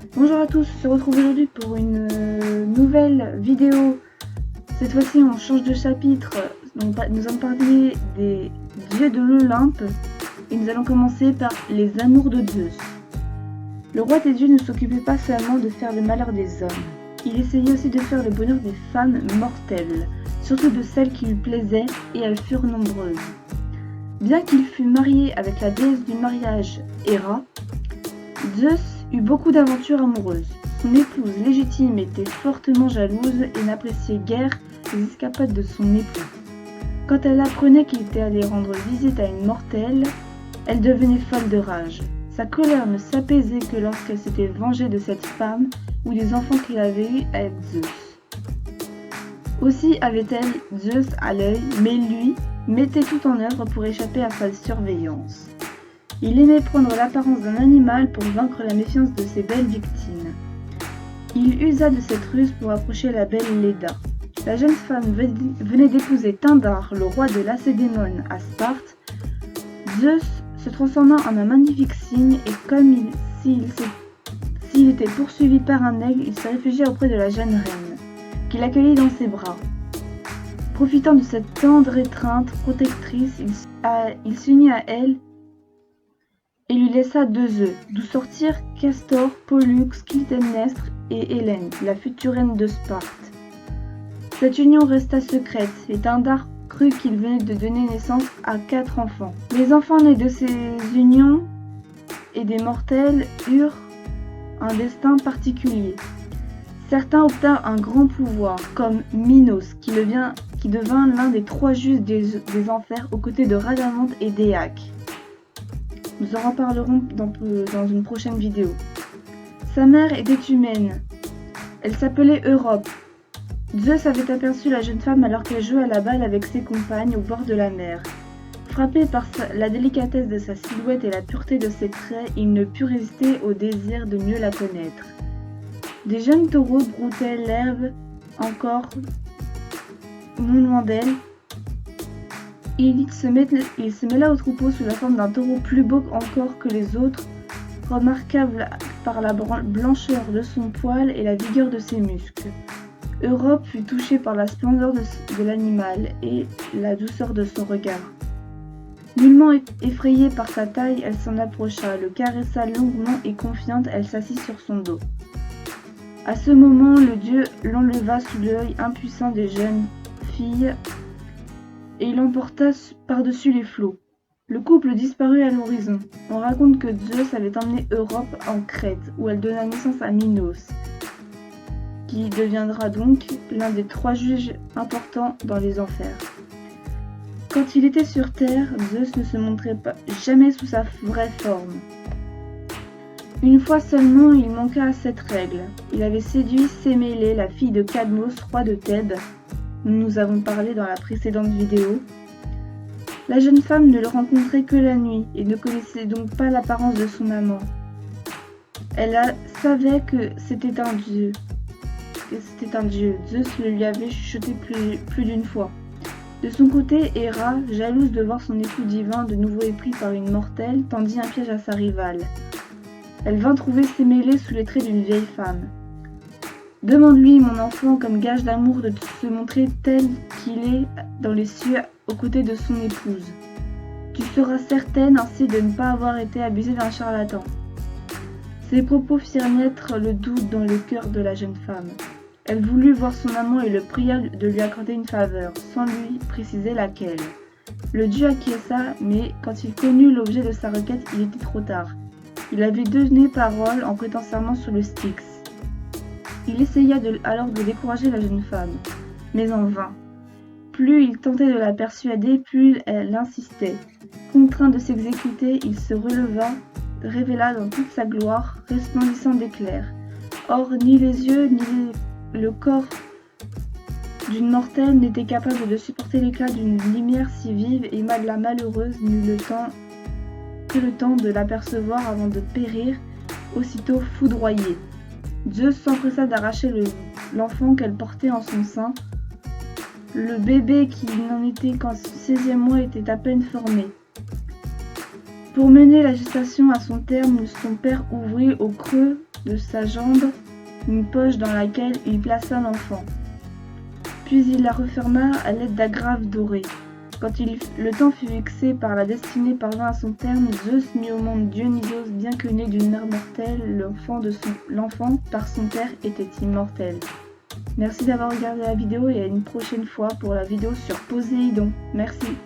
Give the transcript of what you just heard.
Bonjour à tous, on se retrouve aujourd'hui pour une nouvelle vidéo. Cette fois-ci on change de chapitre, nous allons parler des dieux de l'Olympe et nous allons commencer par les amours de Zeus. Le roi des dieux ne s'occupait pas seulement de faire le malheur des hommes, il essayait aussi de faire le bonheur des femmes mortelles, surtout de celles qui lui plaisaient, et elles furent nombreuses. Bien qu'il fût marié avec la déesse du mariage, Héra, Zeus eut beaucoup d'aventures amoureuses. Son épouse légitime était fortement jalouse et n'appréciait guère les escapades de son époux. Quand elle apprenait qu'il était allé rendre visite à une mortelle, elle devenait folle de rage. Sa colère ne s'apaisait que lorsqu'elle s'était vengée de cette femme ou des enfants qu'elle avait eus avec Zeus. Aussi avait-elle Zeus à l'œil, mais lui mettait tout en œuvre pour échapper à sa surveillance. Il aimait prendre l'apparence d'un animal pour vaincre la méfiance de ses belles victimes. Il usa de cette ruse pour approcher la belle Léda. La jeune femme venait d'épouser Tyndare, le roi de Lacédémone à Sparte. Zeus se transforma en un magnifique cygne et comme s'il était poursuivi par un aigle, il se réfugia auprès de la jeune reine, qu'il accueillit dans ses bras. Profitant de cette tendre étreinte protectrice, il s'unit à elle et lui laissa 2 œufs, d'où sortirent Castor, Pollux, Clytemnestre et Hélène, la future reine de Sparte. Cette union resta secrète, et Tyndare crut qu'il venait de donner naissance à 4 enfants. Les enfants nés de ces unions et des mortels eurent un destin particulier. Certains obtinrent un grand pouvoir, comme Minos, qui devint l'un des 3 juges des enfers aux côtés de Rhadamante et d'Éaque. Nous en reparlerons dans une prochaine vidéo. Sa mère était humaine. Elle s'appelait Europe. Zeus avait aperçu la jeune femme alors qu'elle jouait à la balle avec ses compagnes au bord de la mer. Frappé par la délicatesse de sa silhouette et la pureté de ses traits, il ne put résister au désir de mieux la connaître. Des jeunes taureaux broutaient l'herbe encore non loin d'elle. Il se mêla au troupeau sous la forme d'un taureau plus beau encore que les autres, remarquable par la blancheur de son poil et la vigueur de ses muscles. Europe fut touchée par la splendeur de l'animal et la douceur de son regard. Nullement effrayée par sa taille, elle s'en approcha, le caressa longuement et confiante, elle s'assit sur son dos. À ce moment, le dieu l'enleva sous l'œil impuissant des jeunes filles et il l'emporta par-dessus les flots. Le couple disparut à l'horizon. On raconte que Zeus avait emmené Europe en Crète, où elle donna naissance à Minos, qui deviendra donc l'un des 3 juges importants dans les enfers. Quand il était sur Terre, Zeus ne se montrait jamais sous sa vraie forme. Une fois seulement, il manqua à cette règle. Il avait séduit Sémélé, la fille de Cadmos, roi de Thèbes. Nous avons parlé dans la précédente vidéo. La jeune femme ne le rencontrait que la nuit et ne connaissait donc pas l'apparence de son amant. Elle savait que c'était un dieu. Zeus le lui avait chuchoté plus d'une fois. De son côté, Héra, jalouse de voir son époux divin de nouveau épris par une mortelle, tendit un piège à sa rivale. Elle vint trouver Sémélé sous les traits d'une vieille femme. « Demande-lui, mon enfant, comme gage d'amour de se montrer tel qu'il est dans les cieux aux côtés de son épouse. Tu seras certaine ainsi de ne pas avoir été abusée d'un charlatan. » Ces propos firent naître le doute dans le cœur de la jeune femme. Elle voulut voir son amant et le pria de lui accorder une faveur, sans lui préciser laquelle. Le dieu acquiesça, mais quand il connut l'objet de sa requête, il était trop tard. Il avait donné parole en prêtant serment sur le Styx. Il essaya alors de décourager la jeune femme, mais en vain. Plus il tentait de la persuader, plus elle insistait. Contraint de s'exécuter, il se releva, révéla dans toute sa gloire, resplendissant d'éclairs. Or, ni les yeux, ni le corps d'une mortelle n'étaient capables de supporter l'éclat d'une lumière si vive, et la malheureuse n'eut que le temps de l'apercevoir avant de périr, aussitôt foudroyée. Zeus s'empressa d'arracher l'enfant qu'elle portait en son sein. Le bébé qui n'en était qu'en 16e mois était à peine formé. Pour mener la gestation à son terme, son père ouvrit au creux de sa jambe une poche dans laquelle il plaça l'enfant. Puis il la referma à l'aide d'agrafes dorées. Quand le temps fut fixé par la destinée parvint à son terme, Zeus mit au monde Dionysos, bien que né d'une mère mortelle, l'enfant par son père était immortel. Merci d'avoir regardé la vidéo et à une prochaine fois pour la vidéo sur Poséidon. Merci.